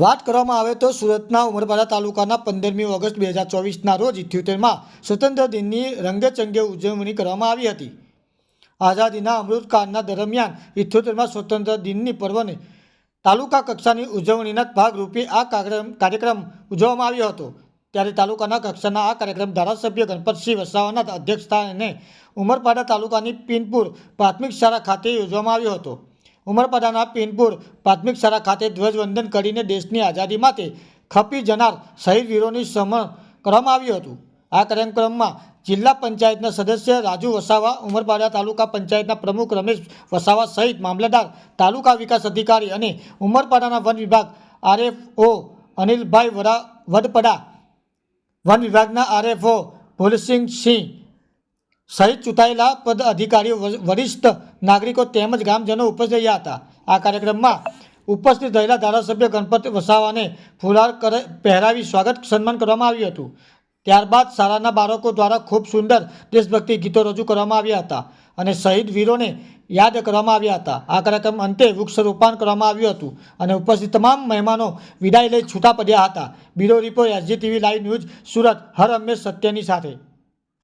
વાત કરવામાં આવે તો સુરતના ઉમરપાડા તાલુકાના 15મી ઓગસ્ટ 2024ના રોજ 78માં સ્વતંત્ર દિનની રંગેચંગે ઉજવણી કરવામાં આવી હતી। આઝાદીના અમૃતકાળના દરમિયાન 78માં સ્વતંત્ર દિનની પર્વને તાલુકા કક્ષાની ઉજવણીના ભાગરૂપે આ કાર્યક્રમ ઉજવવામાં આવ્યો હતો। ત્યારે તાલુકાના કક્ષાના આ કાર્યક્રમ ધારાસભ્ય ગણપતસિંહ વસાવાના અધ્યક્ષસ્થાને ઉમરપાડા તાલુકાની પીનપુર પ્રાથમિક શાળા ખાતે યોજવામાં આવ્યો હતો। ઉમરપાડાના પીનપુર પ્રાથમિક શાળા ખાતે ધ્વજવંદન કરીને દેશની આઝાદી માટે ખપી જનાર શહીદ વીરોની સ્મરણ કરવામાં આવ્યું હતું। આ કાર્યક્રમમાં જિલ્લા પંચાયતના સદસ્ય રાજુ વસાવા, ઉમરપાડા તાલુકા પંચાયતના પ્રમુખ રમેશ વસાવા સહિત મામલતદાર, તાલુકા વિકાસ અધિકારી અને ઉમરપાડાના વન વિભાગ આરએફઓ અનિલભાઈ વડપડા, વન વિભાગના આરએફઓ ભોલસિંહ સિંહ સહિત ચૂંટાયેલા પદ અધિકારીઓ, વરિષ્ઠ નાગરિકો તેમજ ગ્રામજનો ઉપસ્થિત રહ્યા હતા। આ કાર્યક્રમમાં ઉપસ્થિત રહેલા ધારાસભ્ય ગણપત વસાવાને ફુલાર પહેરાવી સ્વાગત સન્માન કરવામાં આવ્યું હતું। ત્યારબાદ શાળાના બાળકો દ્વારા ખૂબ સુંદર દેશભક્તિ ગીતો રજૂ કરવામાં આવ્યા હતા અને શહીદ વીરોને યાદ કરવામાં આવ્યા હતા। આ કાર્યક્રમ અંતે વૃક્ષારોપણ કરવામાં આવ્યું હતું અને ઉપસ્થિત તમામ મહેમાનો વિદાય લઈ છૂટા પડ્યા હતા। Bureau report, SGTV live news, Surat. હર હંમેશ સત્યની સાથે।